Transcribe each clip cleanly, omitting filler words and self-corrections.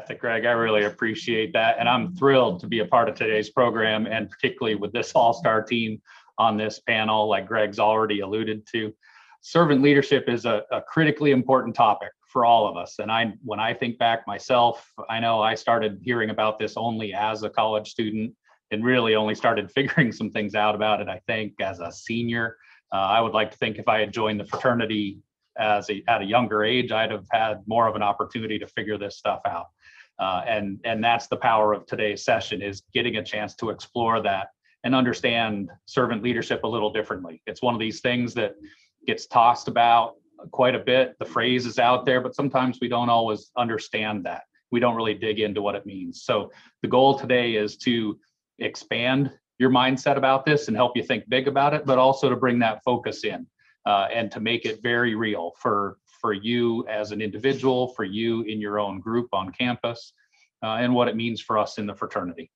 Fantastic, Greg. I really appreciate that. And I'm thrilled to be a part of today's program, and particularly with this all-star team on this panel, like Greg's already alluded to. Servant leadership is a critically important topic for all of us. And when I think back myself, I know I started hearing about this only as a college student and really only started figuring some things out about it, I think, as a senior. I would like to think if I had joined the fraternity at a younger age, I'd have had more of an opportunity to figure this stuff out. And that's the power of today's session, is getting a chance to explore that and understand servant leadership a little differently. It's one of these things that gets tossed about quite a bit. The phrase is out there, but sometimes we don't always understand that. We don't really dig into what it means. So the goal today is to expand your mindset about this and help you think big about it, but also to bring that focus in and to make it very real for you as an individual, for you in your own group on campus, and what it means for us in the fraternity.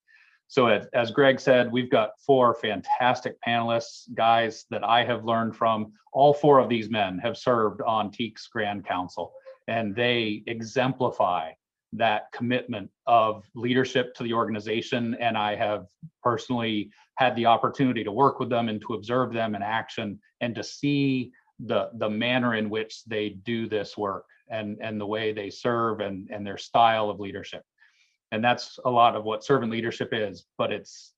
So as Greg said, we've got 4 fantastic panelists, guys that I have learned from. All 4 of these men have served on TEAC's Grand Council, and they exemplify that commitment of leadership to the organization. And I have personally had the opportunity to work with them and to observe them in action and to see the manner in which they do this work and the way they serve and their style of leadership. And that's a lot of what servant leadership is, but it's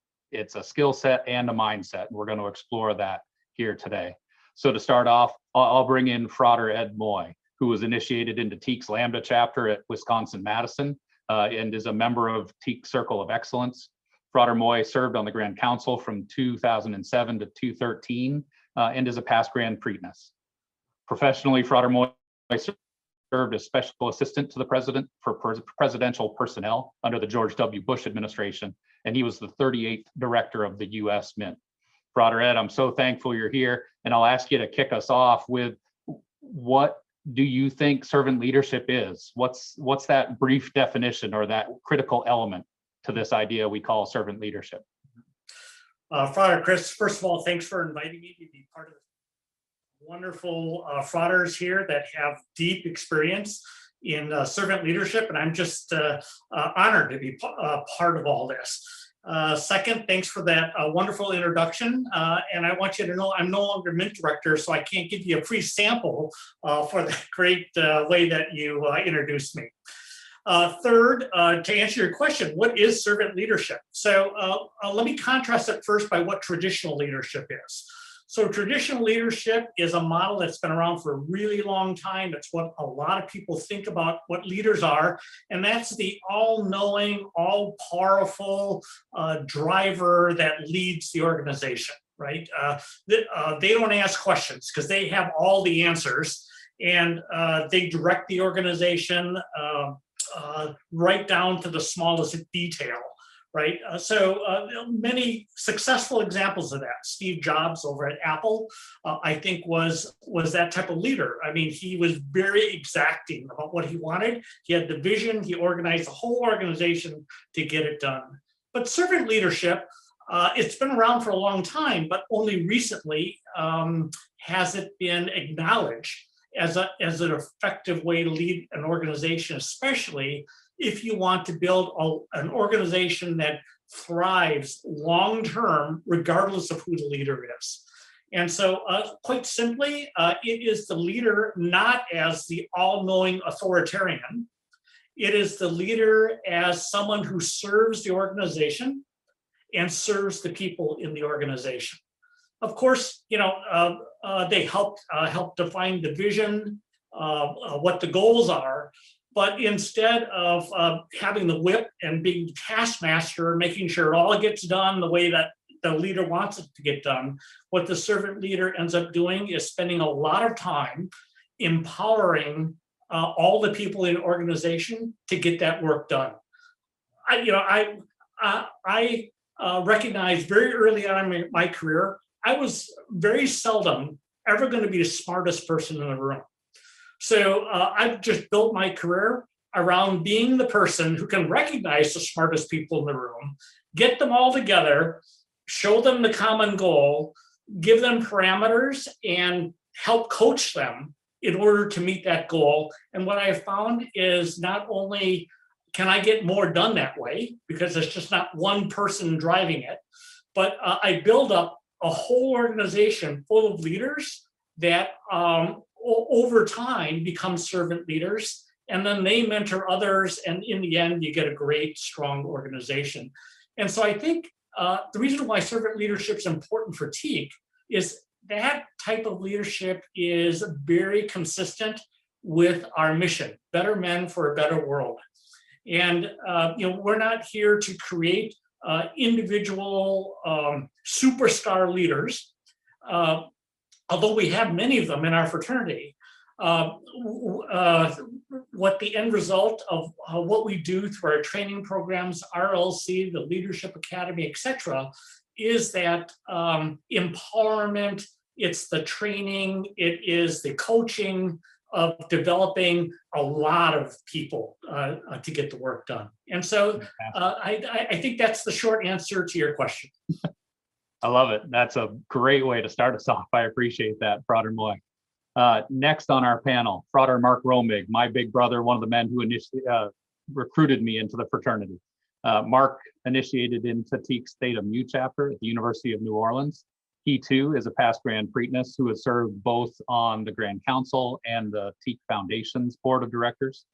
a skill set and a mindset. And we're going to explore that here today. So to start off, I'll bring in Frater Ed Moy, who was initiated into TEAC's Lambda chapter at Wisconsin-Madison and is a member of TEAC Circle of Excellence. Frater Moy served on the Grand Council from 2007 to 2013 and is a past Grand Preakness. Professionally, Frater Moy served as special assistant to the president for presidential personnel under the George W. Bush administration, and he was the 38th director of the U.S. Mint. Frater Ed, I'm so thankful you're here, and I'll ask you to kick us off with, what do you think servant leadership is? What's that brief definition or that critical element to this idea we call servant leadership? Frater Chris, first of all, thanks for inviting me to be part of wonderful fraters here that have deep experience in servant leadership, and I'm just honored to be part of all this. Second, thanks for that wonderful introduction, and I want you to know I'm no longer Mint Director, so I can't give you a free sample for the great way that you introduced me. Third, to answer your question, what is servant leadership? So let me contrast it first by what traditional leadership is. So traditional leadership is a model that's been around for a really long time. It's what a lot of people think about what leaders are, and that's the all-knowing, all-powerful driver that leads the organization, right? They don't ask questions because they have all the answers, and they direct the organization right down to the smallest detail. Right, many successful examples of that. Steve Jobs over at Apple, I think was that type of leader. I mean, he was very exacting about what he wanted. He had the vision. He organized the whole organization to get it done. But servant leadership, it's been around for a long time, but only recently has it been acknowledged as an effective way to lead an organization, especially if you want to build an organization that thrives long-term, regardless of who the leader is. And so quite simply, it is the leader not as the all-knowing authoritarian. It is the leader as someone who serves the organization and serves the people in the organization. Of course, you know, they help define the vision, what the goals are. But instead of having the whip and being the taskmaster, making sure it all gets done the way that the leader wants it to get done, what the servant leader ends up doing is spending a lot of time empowering all the people in the organization to get that work done. I recognized very early on in my career, I was very seldom ever going to be the smartest person in the room. So I've just built my career around being the person who can recognize the smartest people in the room, get them all together, show them the common goal, give them parameters, and help coach them in order to meet that goal. And what I found is not only can I get more done that way? Because it's just not one person driving it. But I build up a whole organization full of leaders that over time become servant leaders, and then they mentor others, and in the end, you get a great, strong organization. And so I think the reason why servant leadership is important for TEAC is that type of leadership is very consistent with our mission, better men for a better world. And we're not here to create individual superstar leaders, although we have many of them in our fraternity. What the end result of what we do through our training programs, RLC, the Leadership Academy, etc., is that empowerment. It's the training, it is the coaching of developing a lot of people to get the work done. And so I think that's the short answer to your question. I love it. That's a great way to start us off. I appreciate that, Frater Moy. Next on our panel, Frater Mark Romig, my big brother, one of the men who initially recruited me into the fraternity. Mark initiated into TEAC's Theta Mu chapter at the University of New Orleans. He too is a past Grand Preakness who has served both on the Grand Council and the TEAC Foundation's Board of Directors.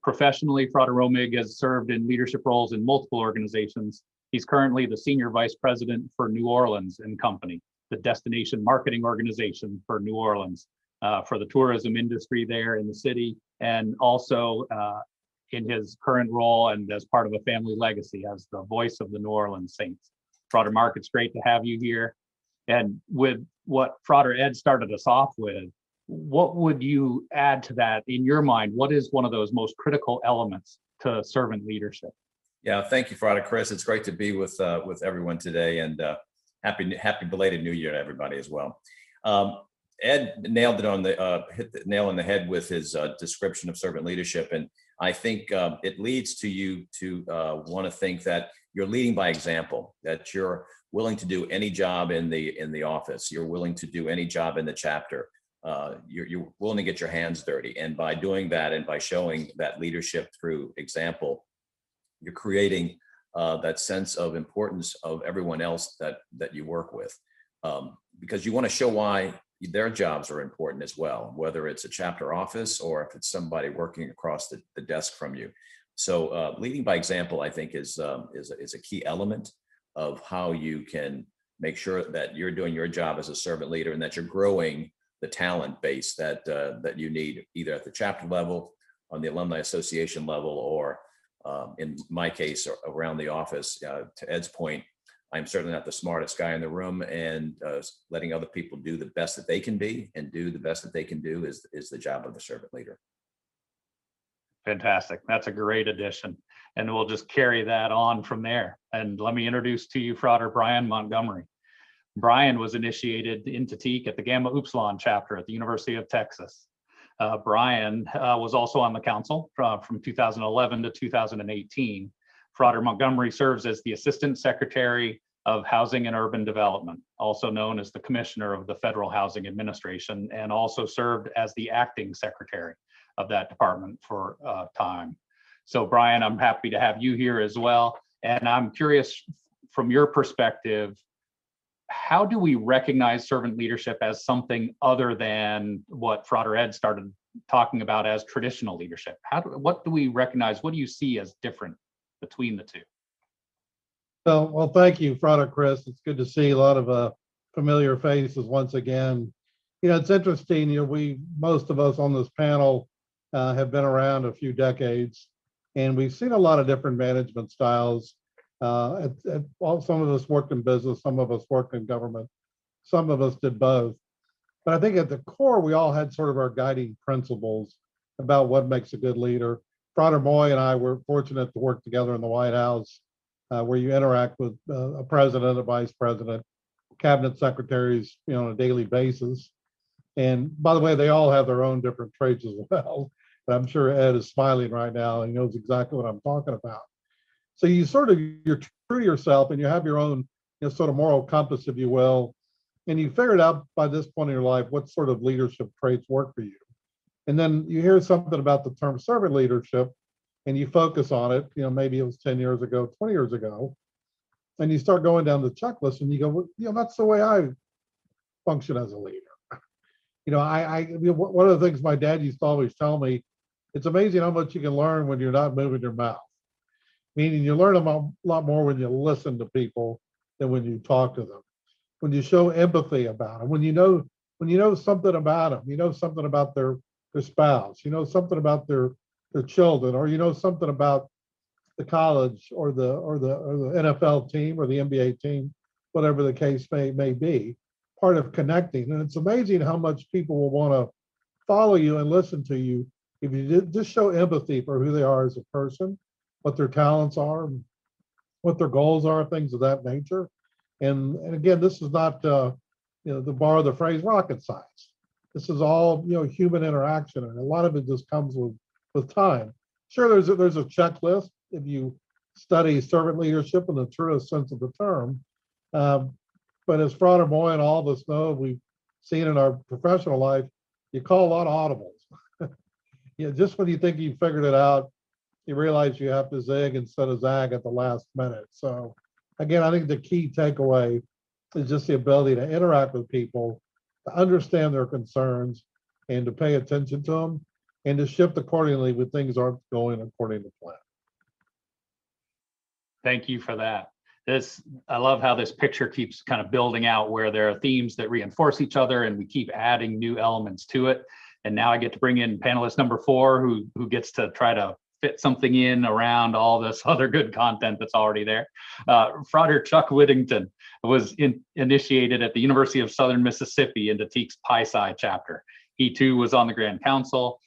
Professionally, Frater Romig has served in leadership roles in multiple organizations. He's currently the Senior Vice President for New Orleans and Company, the destination marketing organization for New Orleans, for the tourism industry there in the city, and also in his current role and as part of a family legacy as the voice of the New Orleans Saints. Frater Mark, it's great to have you here. And with what Frater Ed started us off with, what would you add to that in your mind? What is one of those most critical elements to servant leadership? Yeah, thank you, Frater Chris. It's great to be with everyone today, and happy belated New Year to everybody as well. Ed nailed it on hit the nail on the head with his description of servant leadership, and I think it leads to you to want to think that you're leading by example, that you're willing to do any job in the office, you're willing to do any job in the chapter, you're willing to get your hands dirty, and by doing that and by showing that leadership through example, you're creating that sense of importance of everyone else that you work with, because you want to show why their jobs are important as well, whether it's a chapter office or if it's somebody working across the desk from you. So leading by example, I think, is a key element of how you can make sure that you're doing your job as a servant leader and that you're growing the talent base that you need, either at the chapter level, on the alumni association level, or in my case, around the office. To Ed's point, I'm certainly not the smartest guy in the room, and letting other people do the best that they can be and do the best that they can do is the job of the servant leader. Fantastic. That's a great addition. And we'll just carry that on from there. And let me introduce to you Frater Brian Montgomery. Brian was initiated into TEAC at the Gamma Upsilon chapter at the University of Texas. Brian was also on the council from 2011 to 2018. Frater Montgomery serves as the Assistant Secretary of Housing and Urban Development, also known as the Commissioner of the Federal Housing Administration, and also served as the Acting Secretary of that department for time. So Brian, I'm happy to have you here as well. And I'm curious, from your perspective, how do we recognize servant leadership as something other than what Frater Ed started talking about as traditional leadership? What do we recognize? What do you see as different between the two? Well, thank you, Frater Chris. It's good to see a lot of familiar faces once again. It's interesting, most of us on this panel have been around a few decades, and we've seen a lot of different management styles. Some of us worked in business, some of us worked in government, some of us did both. But I think at the core, we all had sort of our guiding principles about what makes a good leader. Frater Moy and I were fortunate to work together in the White House, where you interact with a president, a vice president, cabinet secretaries, on a daily basis. And by the way, they all have their own different traits as well. And I'm sure Ed is smiling right now and knows exactly what I'm talking about. So you're true to yourself, and you have your own, sort of moral compass, if you will, and you figured out by this point in your life what sort of leadership traits work for you. And then you hear something about the term servant leadership, and you focus on it, maybe it was 10 years ago, 20 years ago, and you start going down the checklist and you go, well, that's the way I function as a leader. One of the things my dad used to always tell me, it's amazing how much you can learn when you're not moving your mouth. Meaning you learn a lot more when you listen to people than when you talk to them. When you show empathy about them, when you know something about them, something about their spouse, something about their children, or something about the college or the NFL team or the NBA team, whatever the case may be, part of connecting. And it's amazing how much people will want to follow you and listen to you if you just show empathy for who they are as a person, what their talents are, what their goals are, things of that nature. And again, this is not, to borrow the phrase, rocket science. This is all, human interaction, and a lot of it just comes with time. Sure, there's a checklist if you study servant leadership in the truest sense of the term. But as Frater Moy and all of us know, we've seen in our professional life, you call a lot of audibles. Just when you think you've figured it out, you realize you have to zig instead of zag at the last minute. So again, I think the key takeaway is just the ability to interact with people, to understand their concerns, and to pay attention to them, and to shift accordingly when things aren't going according to plan. Thank you for that. I love how this picture keeps kind of building out, where there are themes that reinforce each other and we keep adding new elements to it. And now I get to bring in panelist number 4, who gets to try to fit something in around all this other good content that's already there. Frater Chuck Whittington was initiated at the University of Southern Mississippi into TEAC's Pi Psi chapter. He too was on the Grand Council.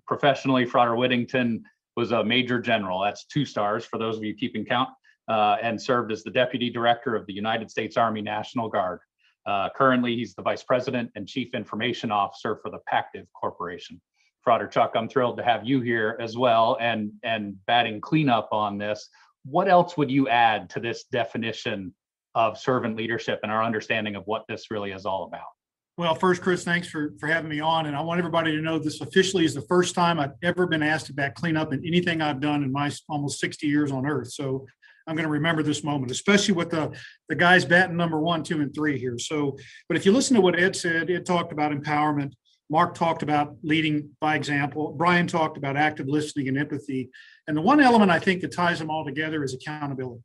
Professionally, Frater Whittington was a Major General. That's 2 stars for those of you keeping count, and served as the Deputy Director of the United States Army National Guard. Currently, he's the Vice President and Chief Information Officer for the Pactiv Corporation. Frater Chuck, I'm thrilled to have you here as well, and batting cleanup on this. What else would you add to this definition of servant leadership and our understanding of what this really is all about? Well, first, Chris, thanks for having me on. And I want everybody to know this officially is the first time I've ever been asked to bat cleanup in anything I've done in my almost 60 years on Earth. So I'm going to remember this moment, especially with the guys batting number 1, 2, and 3 here. So, but if you listen to what Ed said, Ed talked about empowerment. Mark talked about leading by example. Brian talked about active listening and empathy. And the one element I think that ties them all together is accountability.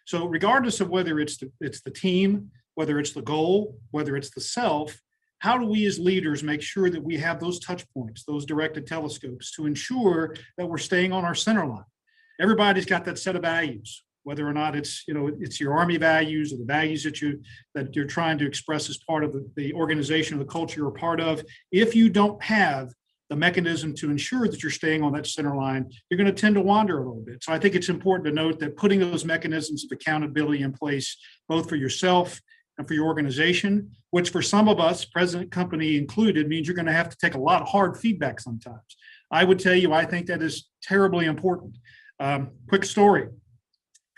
So regardless of whether it's the team, whether it's the goal, whether it's the self, how do we as leaders make sure that we have those touch points, those directed telescopes, to ensure that we're staying on our center line? Everybody's got that set of values, whether or not it's your Army values or the values that you're trying to express as part of the organization or the culture you're a part of. If you don't have the mechanism to ensure that you're staying on that center line, you're going to tend to wander a little bit. So I think it's important to note that putting those mechanisms of accountability in place, both for yourself and for your organization, which for some of us, president company included, means you're going to have to take a lot of hard feedback sometimes. I would tell you, I think that is terribly important. Quick story.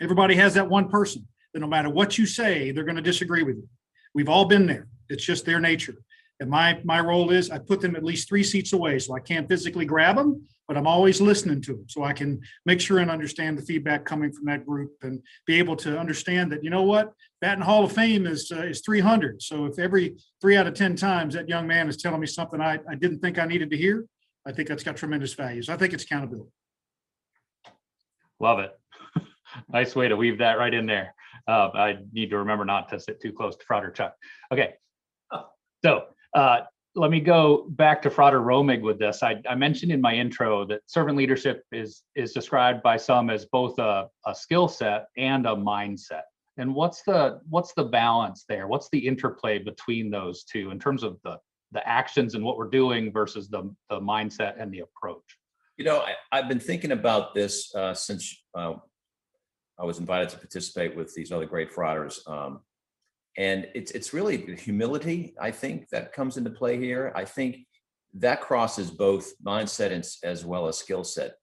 Everybody has that one person that no matter what you say, they're going to disagree with you. We've all been there. It's just their nature. And my role is I put them at least 3 seats away, so I can't physically grab them, but I'm always listening to them, so I can make sure and understand the feedback coming from that group and be able to understand that, you know what, batting Hall of Fame is 300. So if every 3 out of 10 times that young man is telling me something I didn't think I needed to hear, I think that's got tremendous value. So I think it's accountability. Love it. Nice way to weave that right in there. I need to remember not to sit too close to Frater Chuck. Okay, so let me go back to Frater Romig with this. I mentioned in my intro that servant leadership is described by some as both a skill set and a mindset. And what's the balance there? What's the interplay between those two in terms of the actions and what we're doing versus the mindset and the approach? I've been thinking about this since I was invited to participate with these other great fraters. And it's really humility, I think, that comes into play here. I think that crosses both mindset as well as skill set.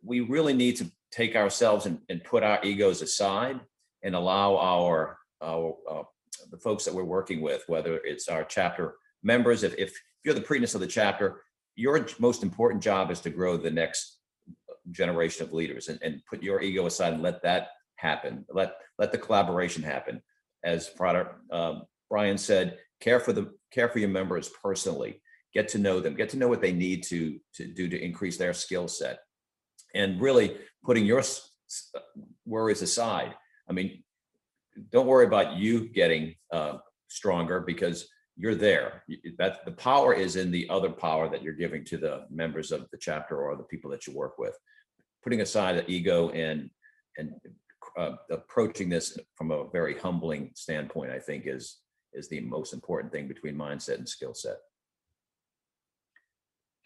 We really need to take ourselves and put our egos aside and allow the folks that we're working with, whether it's our chapter members, if you're the president of the chapter, your most important job is to grow the next generation of leaders, and put your ego aside and let that happen. Let the collaboration happen. As Brian said, care for your members personally. Get to know them. Get to know what they need to do to increase their skill set, and really putting your worries aside. I mean, don't worry about you getting stronger, because you're there. That the power is in the other power that you're giving to the members of the chapter or the people that you work with. Putting aside the ego and approaching this from a very humbling standpoint, I think is the most important thing between mindset and skill set.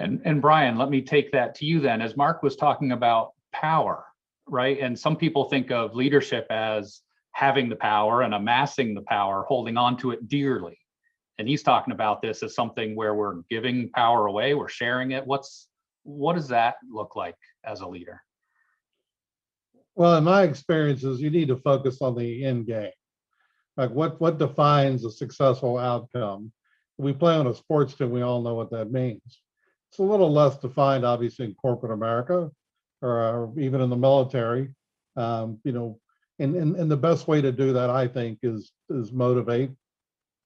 And Brian, let me take that to you then. As Mark was talking about power, right? And some people think of leadership as having the power and amassing the power, holding on to it dearly. And he's talking about this as something where we're giving power away, we're sharing it. What does that look like as a leader? Well, in my experiences, you need to focus on the end game. Like what defines a successful outcome? We play on a sports team, we all know what that means. It's a little less defined, obviously, in corporate America or even in the military. And the best way to do that, I think, is motivate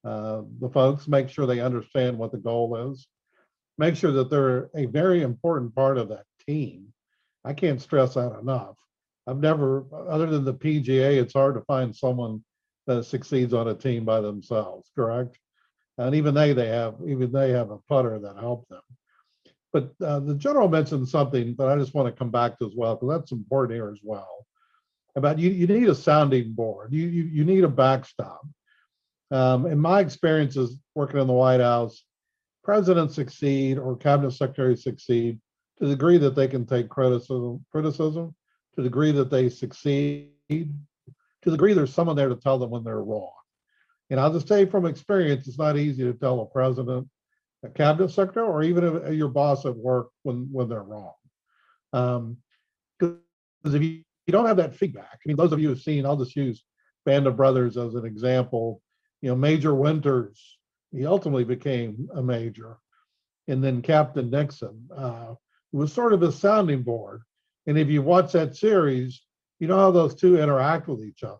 the folks, make sure they understand what the goal is, make sure that they're a very important part of that team. I can't stress that enough. I've never, other than the PGA, it's hard to find someone that succeeds on a team by themselves, correct? And even they have a putter that helped them. But the general mentioned something that I just want to come back to as well, because that's important here as well. About you need a sounding board. You need a backstop. In my experiences working in the White House, presidents succeed or cabinet secretaries succeed to the degree that they can take criticism, to the degree that they succeed, to the degree there's someone there to tell them when they're wrong. And I'll just tell you from experience, it's not easy to tell a president, a cabinet secretary, or even your boss at work when they're wrong. Because if you don't have that feedback, I mean, those of you who've seen, I'll just use Band of Brothers as an example. Major Winters, he ultimately became a major. And then Captain Nixon, was sort of a sounding board. And if you watch that series, you know how those two interact with each other.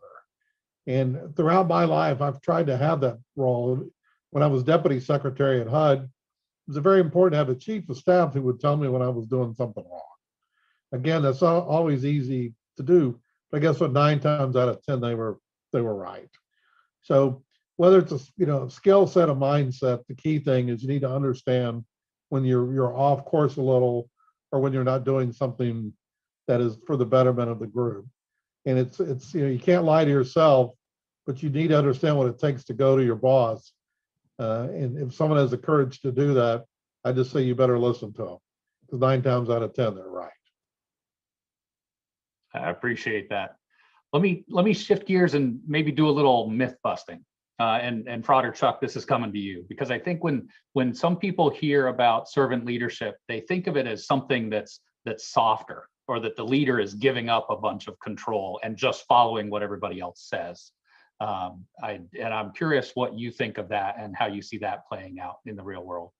And throughout my life, I've tried to have that role. When I was deputy secretary at HUD, it was very important to have a chief of staff who would tell me when I was doing something wrong. Again, that's not always easy to do, but I guess what 9 times out of 10 they were right. So whether it's a skill set, a mindset, the key thing is you need to understand when you're off course a little, or when you're not doing something that is for the betterment of the group. And it's you can't lie to yourself, but you need to understand what it takes to go to your boss. And if someone has the courage to do that, I just say you better listen to them, because 9 times out of 10 they're right. I appreciate that. Let me shift gears and maybe do a little myth busting. And Frater Chuck, this is coming to you, because I think when some people hear about servant leadership, they think of it as something that's softer, or that the leader is giving up a bunch of control and just following what everybody else says. I'm curious what you think of that and how you see that playing out in the real world.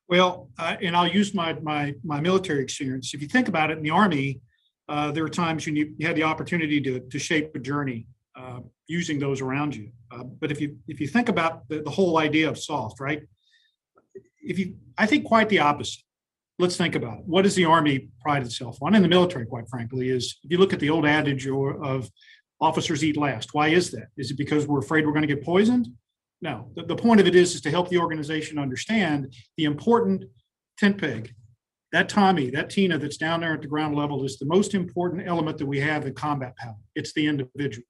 Well, and I'll use my military experience. If you think about it, in the Army, there are times when you had the opportunity to shape a journey using those around you. But if you think about the whole idea of soft, right? I think quite the opposite. Let's think about it. What does the Army pride itself on? And the military, quite frankly, is if you look at the old adage of officers eat last. Why is that? Is it because we're afraid we're going to get poisoned? No. The point of it is to help the organization understand the important tent peg. That Tommy, that Tina that's down there at the ground level is the most important element that we have in combat power. It's the individual.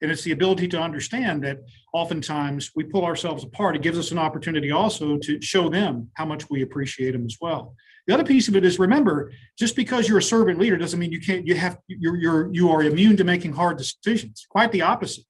And it's the ability to understand that oftentimes we pull ourselves apart. It gives us an opportunity also to show them how much we appreciate them as well. The other piece of it is, remember, just because you're a servant leader doesn't mean you are immune to making hard decisions. Quite the opposite.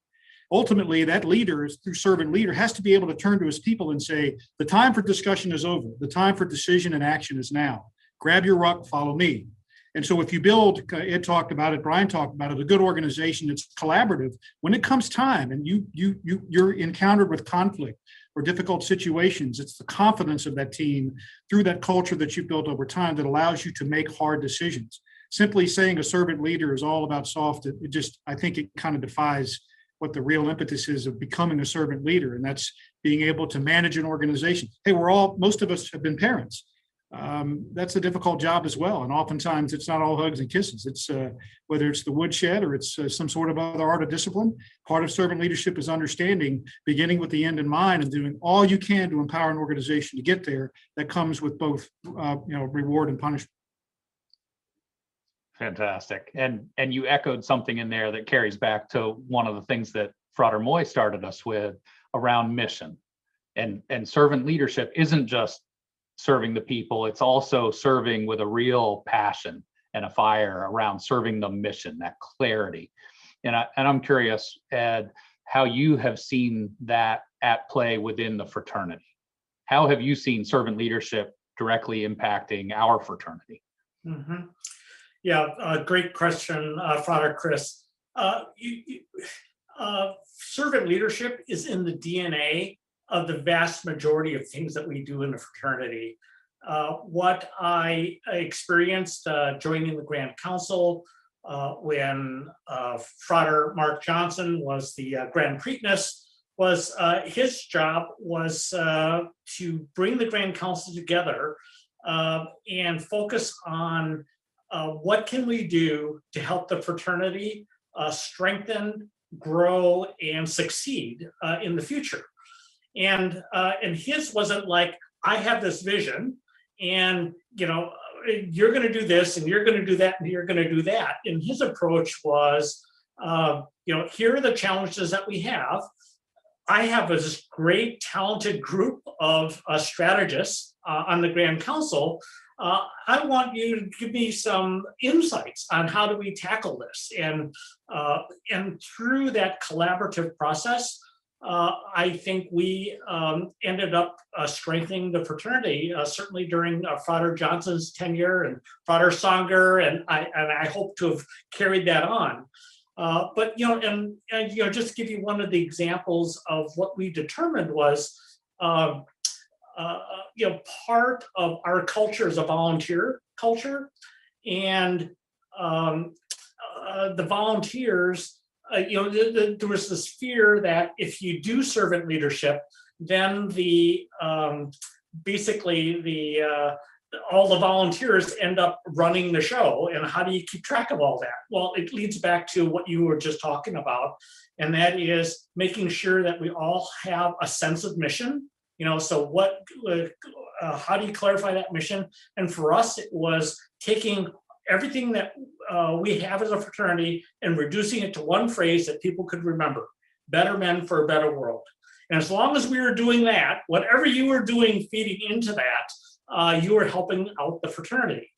Ultimately, that leader, through servant leader, has to be able to turn to his people and say, the time for discussion is over. The time for decision and action is now. Grab your ruck, follow me. And so if you build, Ed talked about it, Brian talked about it, a good organization that's collaborative, when it comes time and you're encountered with conflict or difficult situations, it's the confidence of that team through that culture that you've built over time that allows you to make hard decisions. simply saying a servant leader is all about soft, it just, I think it kind of defies what the real impetus is of becoming a servant leader. And that's being able to manage an organization. Hey, most of us have been parents. That's a difficult job as well. And oftentimes it's not all hugs and kisses. It's whether it's the woodshed or it's some sort of other art of discipline. Part of servant leadership is understanding, beginning with the end in mind and doing all you can to empower an organization to get there. That comes with both, reward and punishment. Fantastic. And you echoed something in there that carries back to one of the things that Frater Moy started us with around mission. And servant leadership isn't just serving the people, it's also serving with a real passion and a fire around serving the mission, that clarity. And I'm curious, Ed, how you have seen that at play within the fraternity. How have you seen servant leadership directly impacting our fraternity? Mm-hmm. Yeah, great question, Frater Chris. Servant leadership is in the DNA of the vast majority of things that we do in the fraternity. What I experienced joining the Grand Council when Frater Mark Johnson was the Grand Preakness was his job was to bring the Grand Council together and focus on what can we do to help the fraternity strengthen, grow, and succeed in the future. And his wasn't like, I have this vision and, you're going to do this and you're going to do that and you're going to do that. And his approach was, here are the challenges that we have. I have this great talented group of strategists on the Grand Council. I want you to give me some insights on how do we tackle this. And through that collaborative process, I think we ended up strengthening the fraternity, certainly during Frater Johnson's tenure and Frater Sanger, and I hope to have carried that on. But just to give you one of the examples of what we determined was, part of our culture is a volunteer culture, and the volunteers. There was this fear that if you do servant leadership, then all the volunteers end up running the show. And how do you keep track of all that? Well, it leads back to what you were just talking about, and that is making sure that we all have a sense of mission. So how do you clarify that mission? And for us, it was taking everything that we have as a fraternity and reducing it to one phrase that people could remember: better men for a better world. And as long as we were doing that, whatever you were doing feeding into that, you were helping out the fraternity.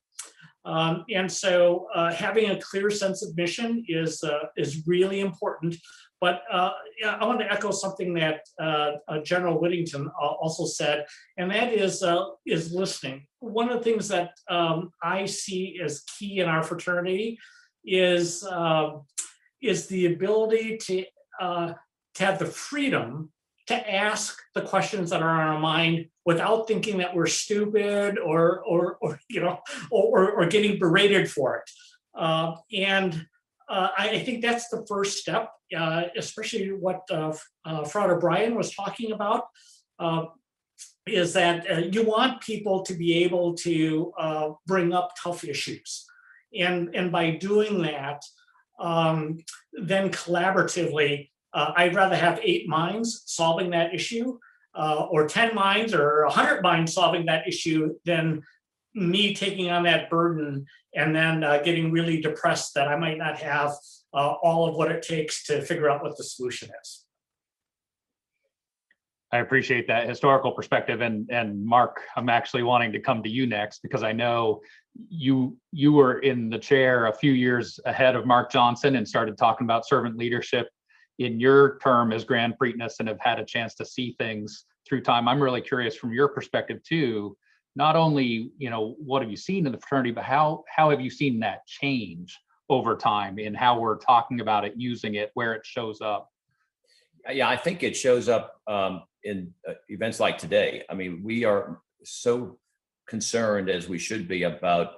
And so having a clear sense of mission is really important. But I want to echo something that General Whittington also said, and that is listening. One of the things that I see as key in our fraternity is the ability to have the freedom to ask the questions that are on our mind without thinking that we're stupid or getting berated for it. I think that's the first step, especially what Frater Brian was talking about, is that you want people to be able to bring up tough issues. And by doing that, then collaboratively, I'd rather have 8 minds solving that issue, or 10 minds or 100 minds solving that issue than me taking on that burden and then getting really depressed that I might not have all of what it takes to figure out what the solution is. I appreciate that historical perspective. And Mark, I'm actually wanting to come to you next, because I know you were in the chair a few years ahead of Mark Johnson and started talking about servant leadership in your term as Grand Preakness and have had a chance to see things through time. I'm really curious from your perspective too, not only, what have you seen in the fraternity, but how have you seen that change over time in how we're talking about it, using it, where it shows up? Yeah, I think it shows up in events like today. I mean, we are so concerned, as we should be, about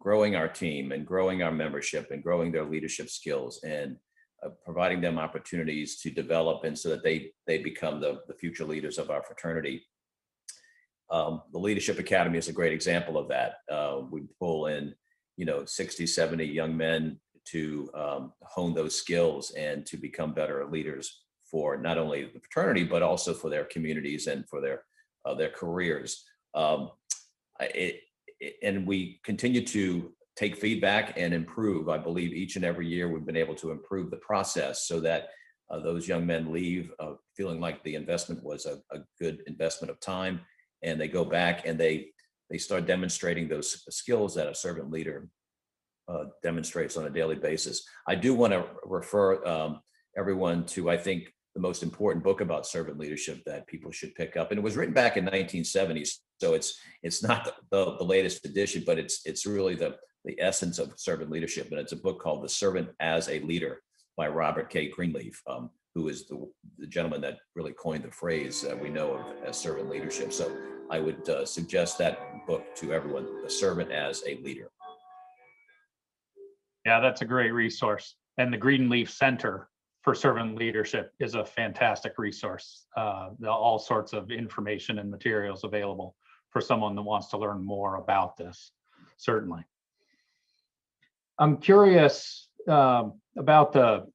growing our team and growing our membership and growing their leadership skills and providing them opportunities to develop and so that they become the future leaders of our fraternity. The Leadership Academy is a great example of that. We pull in, 60, 70 young men to hone those skills and to become better leaders for not only the fraternity, but also for their communities and for their careers. And we continue to take feedback and improve. I believe each and every year we've been able to improve the process so that those young men leave feeling like the investment was a good investment of time, and they go back and they start demonstrating those skills that a servant leader demonstrates on a daily basis. I do want to refer everyone to, I think, the most important book about servant leadership that people should pick up. And it was written back in 1970s, so it's not the latest edition, but it's really the essence of servant leadership. And it's a book called The Servant as a Leader by Robert K. Greenleaf, who is the gentleman that really coined the phrase that we know of as servant leadership. So I would suggest that book to everyone, The Servant as a Leader. Yeah, that's a great resource. And the Greenleaf Center for Servant Leadership is a fantastic resource. All sorts of information and materials available for someone that wants to learn more about this, certainly. I'm curious about the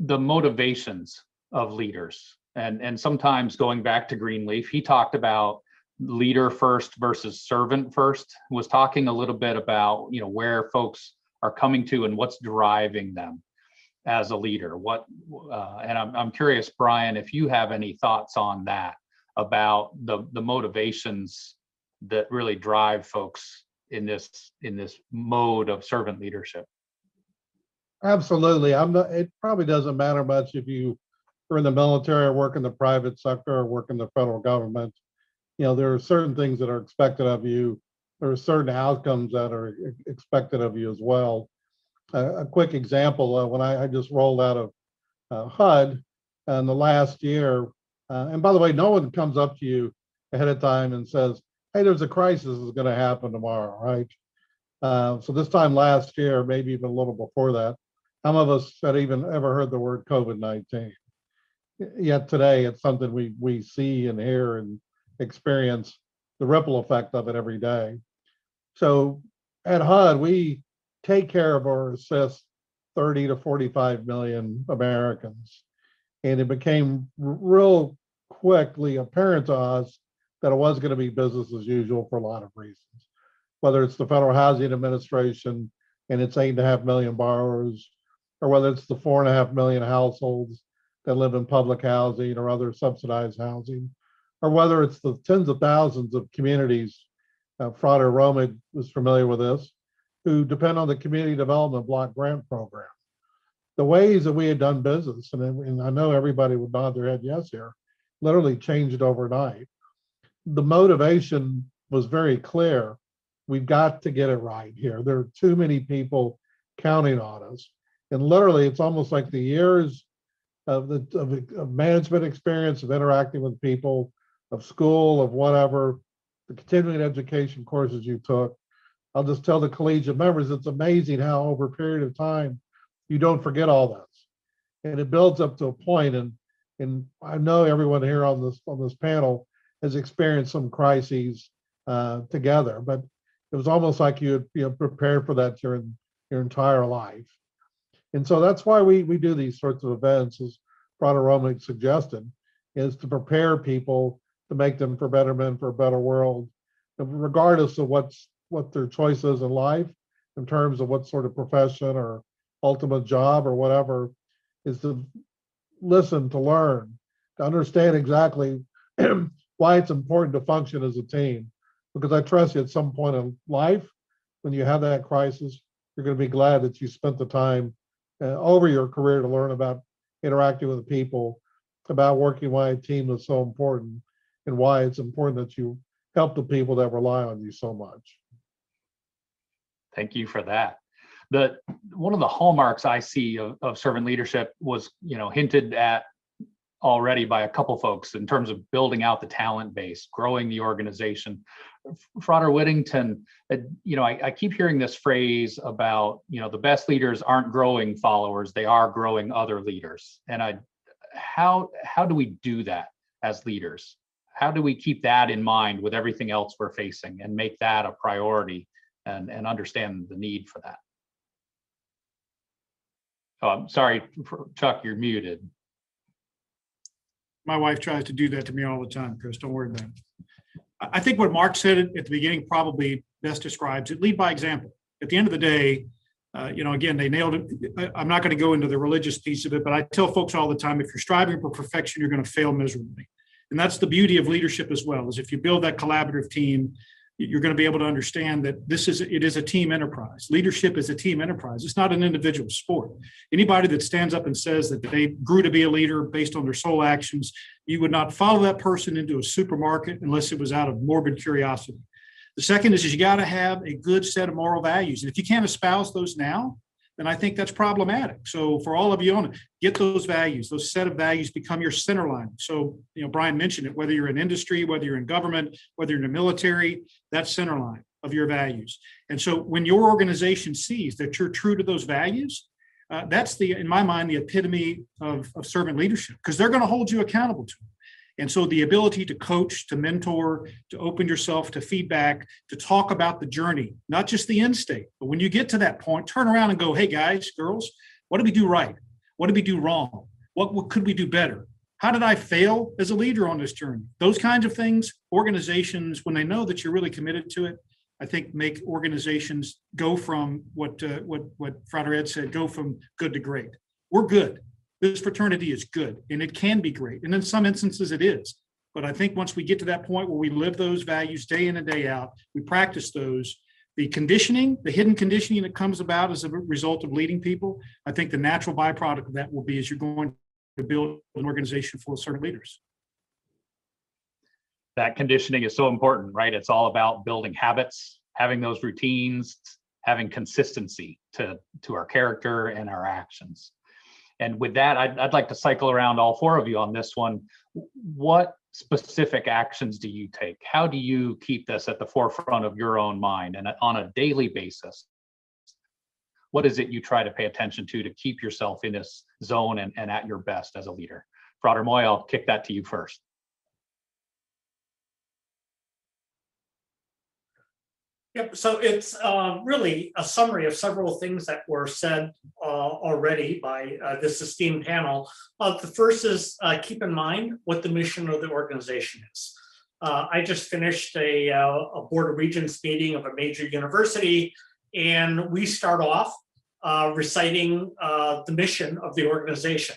motivations of leaders. And sometimes going back to Greenleaf, he talked about leader first versus servant first, was talking a little bit about, where folks are coming to and what's driving them as a leader. And I'm curious, Brian, if you have any thoughts on that, about the motivations that really drive folks in this mode of servant leadership. Absolutely. It probably doesn't matter much if you are in the military or work in the private sector or work in the federal government. There are certain things that are expected of you. There are certain outcomes that are expected of you as well. A quick example, when I just rolled out of HUD in the last year, and by the way, no one comes up to you ahead of time and says, hey, there's a crisis that's going to happen tomorrow, right? So this time last year, maybe even a little before that, some of us had even ever heard the word COVID-19. Yet today, it's something we see and hear and experience the ripple effect of it every day. So at HUD, we take care of or assist 30 to 45 million Americans. And it became real quickly apparent to us that it was going to be business as usual for a lot of reasons. Whether it's the Federal Housing Administration and its 8.5 million borrowers, or whether it's the 4.5 million households that live in public housing or other subsidized housing, or whether it's the tens of thousands of communities, Frater Romig was familiar with this, who depend on the Community Development Block Grant Program. The ways that we had done business, and I know everybody would nod their head yes here, literally changed overnight. The motivation was very clear. We've got to get it right here. There are too many people counting on us. And literally, it's almost like the years of management experience, of interacting with people, of school, of whatever, the continuing education courses you took. I'll just tell the collegiate members, it's amazing how over a period of time, you don't forget all this. And it builds up to a point, and I know everyone here on this panel has experienced some crises together, but it was almost like you had prepared for that during your entire life. And so that's why we do these sorts of events, as Frater Romig suggested, is to prepare people, to make them for better men, for a better world, regardless of what their choice is in life, in terms of what sort of profession or ultimate job or whatever, is to listen, to learn, to understand exactly why it's important to function as a team. Because I trust you, at some point in life, when you have that crisis, you're going to be glad that you spent the time over your career to learn about interacting with people, about working why a team is so important, and why it's important that you help the people that rely on you so much. Thank you for that. One of the hallmarks I see of servant leadership was, hinted at already by a couple folks in terms of building out the talent base, growing the organization, Frater Whittington, I keep hearing this phrase about, the best leaders aren't growing followers, they are growing other leaders. And how do we do that as leaders? How do we keep that in mind with everything else we're facing and make that a priority and understand the need for that? Oh, I'm sorry, Chuck, you're muted. My wife tries to do that to me all the time, Chris. Don't worry about it. I think what Mark said at the beginning probably best describes it. Lead by example. At the end of the day, again, they nailed it. I'm not going to go into the religious piece of it, but I tell folks all the time, if you're striving for perfection, you're going to fail miserably. And that's the beauty of leadership as well, is if you build that collaborative team, you're going to be able to understand that it is a team enterprise. Leadership is a team enterprise. It's not an individual sport. Anybody that stands up and says that they grew to be a leader based on their sole actions, you would not follow that person into a supermarket unless it was out of morbid curiosity. The second is you got to have a good set of moral values. And if you can't espouse those now, then I think that's problematic. So for all of you get those values, those set of values become your center line. So, Brian mentioned it, whether you're in industry, whether you're in government, whether you're in the military, that's center line of your values. And so when your organization sees that you're true to those values, that's in my mind, the epitome of servant leadership, because they're going to hold you accountable to it. And so the ability to coach, to mentor, to open yourself to feedback, to talk about the journey, not just the end state, but when you get to that point, turn around and go, hey, guys, girls, what did we do right? What did we do wrong? What could we do better? How did I fail as a leader on this journey? Those kinds of things, organizations, when they know that you're really committed to it, I think make organizations go from what Frater Ed said, go from good to great. We're good. This fraternity is good, and it can be great. And in some instances it is. But I think once we get to that point where we live those values day in and day out, we practice those, the conditioning, the hidden conditioning that comes about as a result of leading people, I think the natural byproduct of that will be as you're going to build an organization full of servant leaders. That conditioning is so important, right? It's all about building habits, having those routines, having consistency to our character and our actions. And with that, I'd like to cycle around all four of you on this one. What specific actions do you take? How do you keep this at the forefront of your own mind and on a daily basis? What is it you try to pay attention to keep yourself in this zone and at your best as a leader? Frater Moy, I'll kick that to you first. Yep, so it's really a summary of several things that were said already by this esteemed panel. The first is keep in mind what the mission of the organization is. I just finished a Board of Regents meeting of a major university, and we start off reciting the mission of the organization.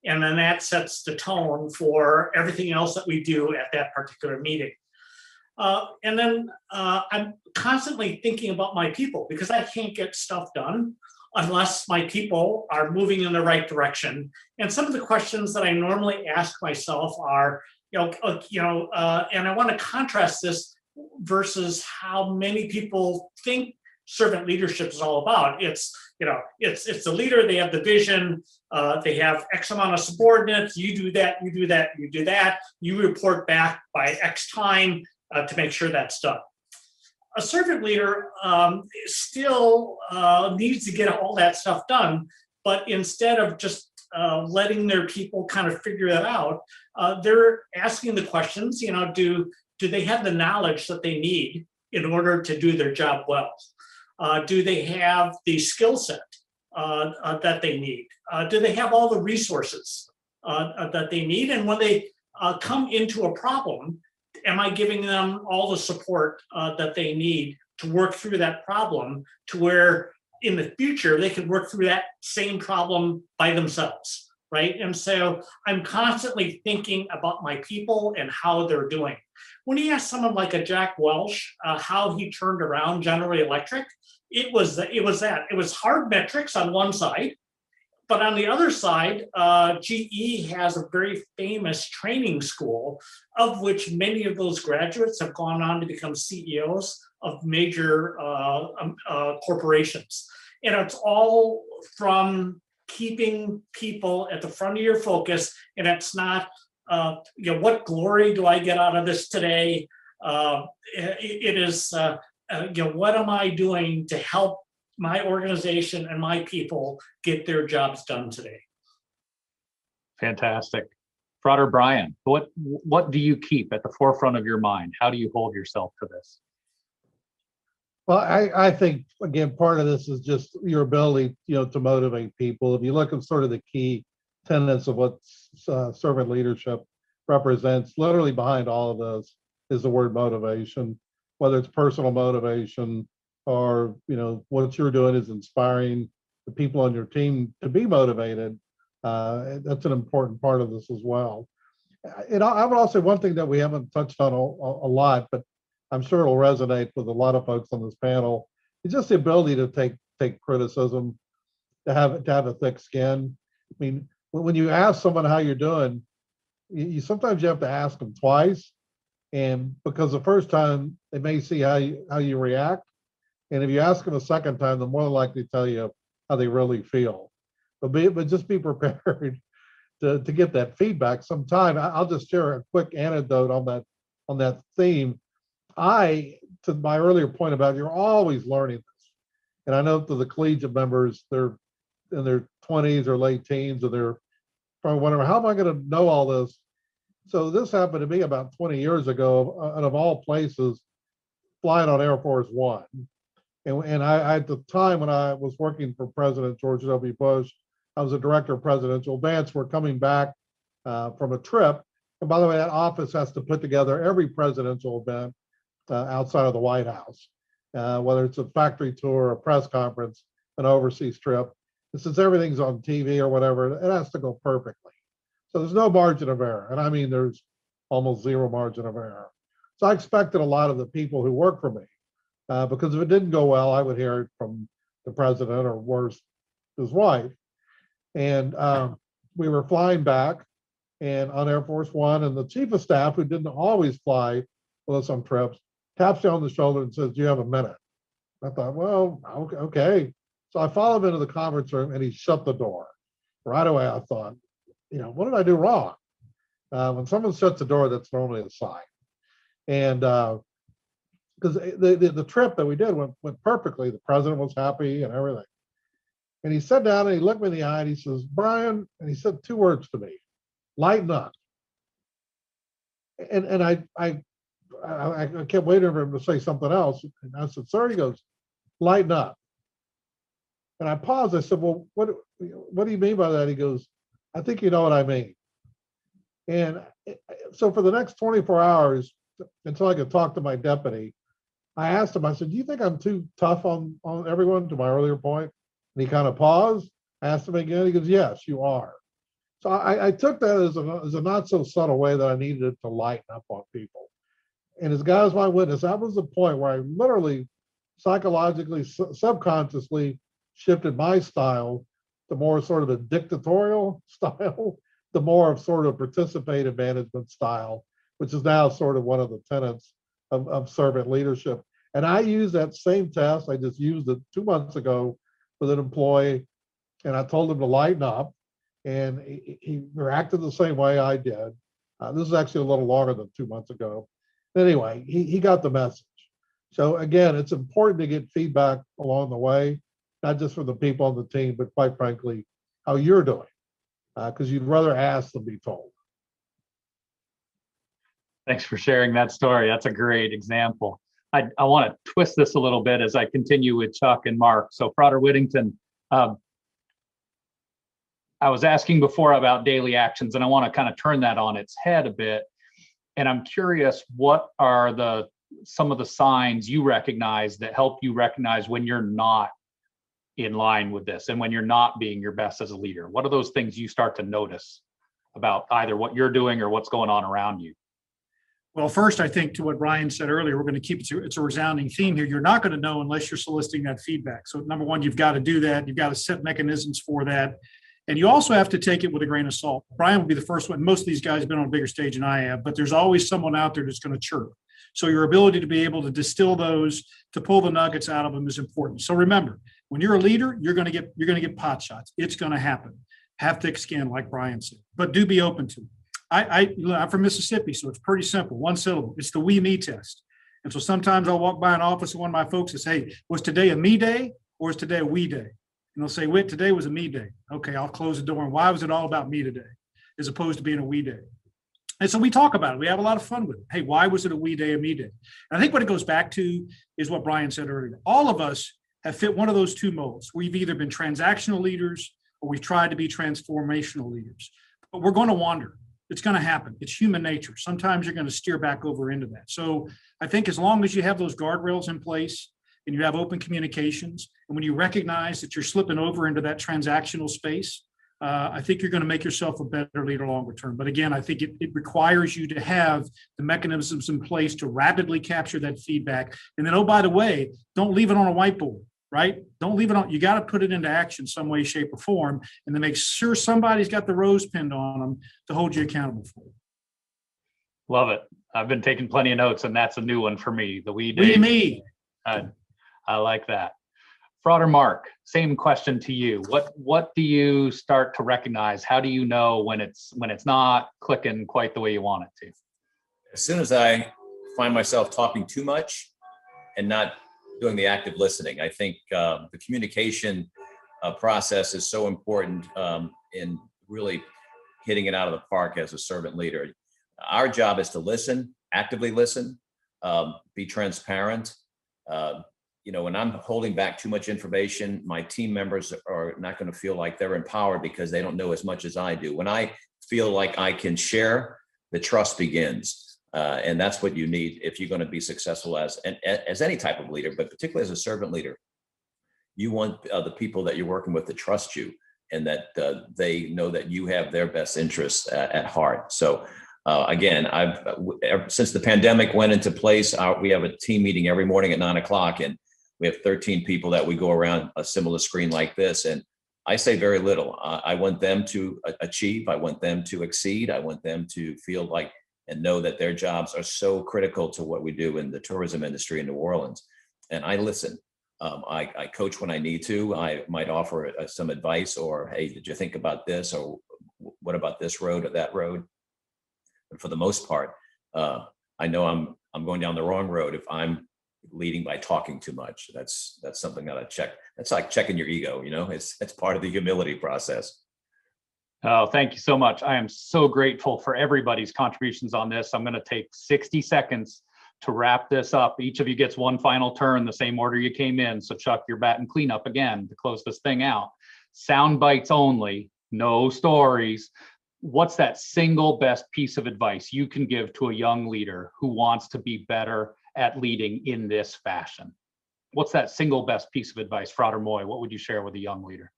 And then that sets the tone for everything else that we do at that particular meeting. And then I'm constantly thinking about my people, because I can't get stuff done unless my people are moving in the right direction. And some of the questions that I normally ask myself are, and I want to contrast this versus how many people think servant leadership is all about. It's the leader, they have the vision, they have X amount of subordinates, you do that, you do that, you do that, you report back by X time, to make sure that's done. A servant leader still needs to get all that stuff done, but instead of just letting their people kind of figure that out, they're asking the questions, do they have the knowledge that they need in order to do their job well? Do they have the skill set that they need? Do they have all the resources that they need? And when they come into a problem, am I giving them all the support that they need to work through that problem, to where in the future they can work through that same problem by themselves, right? And so I'm constantly thinking about my people and how they're doing. When you ask someone like a Jack Welch how he turned around General Electric, it was hard metrics on one side, but on the other side, GE has a very famous training school, of which many of those graduates have gone on to become CEOs of major corporations. And it's all from keeping people at the front of your focus. And it's not, what glory do I get out of this today? It is, what am I doing to help my organization and my people get their jobs done today? Fantastic. Frater Brian, what do you keep at the forefront of your mind? How do you hold yourself to this? Well, I think, again, part of this is just your ability, to motivate people. If you look at sort of the key tenets of what servant leadership represents, literally behind all of this is the word motivation, whether it's personal motivation or, what you're doing is inspiring the people on your team to be motivated. That's an important part of this as well. I would also say one thing that we haven't touched on a lot, but I'm sure it'll resonate with a lot of folks on this panel, is just the ability to take criticism, to have a thick skin. I mean, when you ask someone how you're doing, you sometimes you have to ask them twice, and because the first time they may see how you react, and if you ask them a second time, they're more likely to tell you how they really feel. But just be prepared to get that feedback sometime. I'll just share a quick anecdote on that theme. To my earlier point about you're always learning this, and I know to the collegiate members, they're in their 20s or late teens, and they're probably wondering, how am I going to know all this? So this happened to me about 20 years ago, out of all places, flying on Air Force One. And I, at the time when I was working for President George W. Bush, I was a director of presidential events. We're coming back from a trip. And by the way, that office has to put together every presidential event outside of the White House, whether it's a factory tour, a press conference, an overseas trip. And since everything's on TV or whatever, it has to go perfectly. So there's no margin of error. And I mean, there's almost zero margin of error. So I expected a lot of the people who work for me, because if it didn't go well, I would hear it from the president or worse, his wife. And we were flying back and on Air Force One, and the chief of staff, who didn't always fly with us on trips, taps you on the shoulder and says, "Do you have a minute?" I thought, well, okay. So I followed him into the conference room and he shut the door. Right away, I thought, what did I do wrong? When someone shuts the door, that's normally a sign. And because the trip that we did went perfectly, the president was happy and everything. And he sat down and he looked me in the eye and he says, "Brian," and he said two words to me: "Lighten up." And I kept waiting for him to say something else. And I said, "Sir," he goes, "Lighten up." And I paused. I said, "Well, what do you mean by that?" He goes, "I think you know what I mean." And so for the next 24 hours, until I could talk to my deputy, I asked him, I said, "Do you think I'm too tough on everyone?" To my earlier point. And he kind of paused. I asked him again. He goes, "Yes, you are." So I took that as a not so subtle way that I needed to lighten up on people. And as God is my witness, that was the point where I literally psychologically, subconsciously shifted my style to more sort of a dictatorial style, to more of sort of participative management style, which is now sort of one of the tenets of servant leadership. And I use that same test. I just used it 2 months ago with an employee, and I told him to lighten up, and he reacted the same way I did. This is actually a little longer than 2 months ago. Anyway, he got the message. So again, it's important to get feedback along the way, not just from the people on the team, but quite frankly, how you're doing, because you'd rather ask than be told. Thanks for sharing that story. That's a great example. I want to twist this a little bit as I continue with Chuck and Mark. So Frater Whittington, I was asking before about daily actions, and I want to kind of turn that on its head a bit. And I'm curious, what are some of the signs you recognize that help you recognize when you're not in line with this and when you're not being your best as a leader? What are those things you start to notice about either what you're doing or what's going on around you? Well, first, I think to what Brian said earlier, we're going to keep it's a resounding theme here. You're not going to know unless you're soliciting that feedback. So number one, you've got to do that. You've got to set mechanisms for that. And you also have to take it with a grain of salt. Brian will be the first one. Most of these guys have been on a bigger stage than I have, but there's always someone out there that's going to chirp. So your ability to be able to distill those, to pull the nuggets out of them is important. So remember, when you're a leader, you're going to get pot shots. It's going to happen. Have thick skin, like Brian said, but do be open to it. I'm from Mississippi, so it's pretty simple. One syllable. It's the we, me test. And so sometimes I'll walk by an office of one of my folks and say, hey, was today a me day or is today a we day? And they'll say, wait, today was a me day. Okay, I'll close the door. And why was it all about me today as opposed to being a we day? And so we talk about it. We have a lot of fun with it. Hey, why was it a we day, a me day? And I think what it goes back to is what Brian said earlier. All of us have fit one of those two molds. We've either been transactional leaders or we've tried to be transformational leaders. But we're going to wander. It's going to happen. It's human nature. Sometimes you're going to steer back over into that. So I think as long as you have those guardrails in place and you have open communications, and when you recognize that you're slipping over into that transactional space, I think you're going to make yourself a better leader longer term. But again, I think it requires you to have the mechanisms in place to rapidly capture that feedback. And then, oh, by the way, don't leave it on a whiteboard, right? Don't leave it on. You got to put it into action some way, shape, or form, and then make sure somebody's got the rose pinned on them to hold you accountable for it. Love it. I've been taking plenty of notes, and that's a new one for me. The we We, day. me. I like that. Frauder Mark, same question to you. What do you start to recognize? How do you know when it's not clicking quite the way you want it to? As soon as I find myself talking too much and not doing the active listening, I think the communication process is so important in really hitting it out of the park as a servant leader. Our job is to listen, actively listen, be transparent. When I'm holding back too much information, my team members are not going to feel like they're empowered because they don't know as much as I do. When I feel like I can share, the trust begins. And that's what you need if you're going to be successful as any type of leader, but particularly as a servant leader. You want the people that you're working with to trust you and that they know that you have their best interests at heart. So again, since the pandemic went into place, we have a team meeting every morning at 9:00, and we have 13 people that we go around a similar screen like this. And I say very little. I want them to achieve. I want them to exceed. I want them to feel like and know that their jobs are so critical to what we do in the tourism industry in New Orleans. And I listen. I coach when I need to. I might offer some advice or, hey, did you think about this? Or what about this road or that road? And for the most part, I know I'm going down the wrong road if I'm leading by talking too much. That's something that I check. That's like checking your ego, it's part of the humility process. Oh, thank you so much. I am so grateful for everybody's contributions on this. I'm going to take 60 seconds to wrap this up. Each of you gets one final turn, the same order you came in. So Chuck, your bat and clean up again to close this thing out. Sound bites only, no stories. What's that single best piece of advice you can give to a young leader who wants to be better at leading in this fashion? What's that single best piece of advice? Frauder Moy, what would you share with a young leader?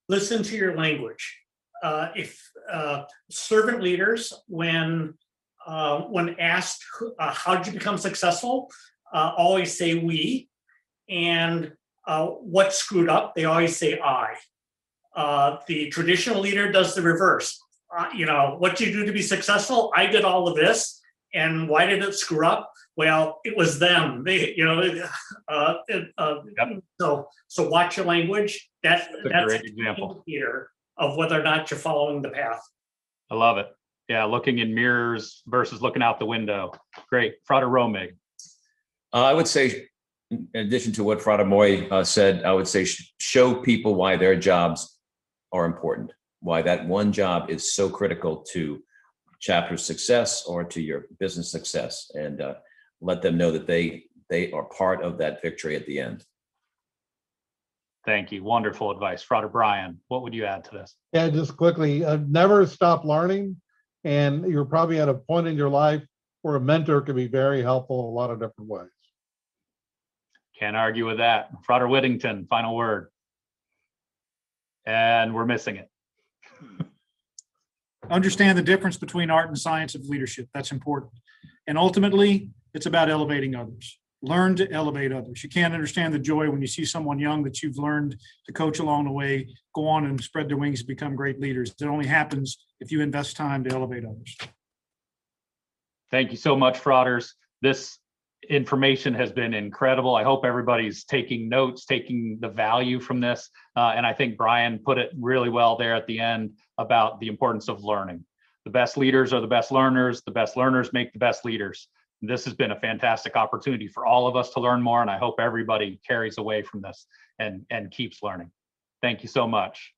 Listen to your language. If servant leaders, when asked how did you become successful, always say we, and what screwed up, they always say I. The traditional leader does the reverse. What do you do to be successful? I did all of this. And why did it screw up? Well, it was them. So watch your language. That's a great example of whether or not you're following the path. I love it. Yeah, looking in mirrors versus looking out the window. Great. Frauder Romig. I would say, in addition to what Frauder Moy said, I would say show people why their jobs are important, why that one job is so critical to chapter's success or to your business success, and let them know that they are part of that victory at the end. Thank you. Wonderful advice. Frauder Brian, what would you add to this? Yeah, just quickly, never stop learning. And you're probably at a point in your life where a mentor can be very helpful in a lot of different ways. Can't argue with that. Frauder Whittington, final word. And we're missing it. Understand the difference between art and science of leadership. That's important. And ultimately, it's about elevating others. Learn to elevate others. You can't understand the joy when you see someone young that you've learned to coach along the way, go on and spread their wings and become great leaders. It only happens if you invest time to elevate others. Thank you so much, Frauders. This information has been incredible. I hope everybody's taking notes, taking the value from this. And I think Brian put it really well there at the end about the importance of learning. The best leaders are the best learners. The best learners make the best leaders. This has been a fantastic opportunity for all of us to learn more. And I hope everybody carries away from this and keeps learning. Thank you so much.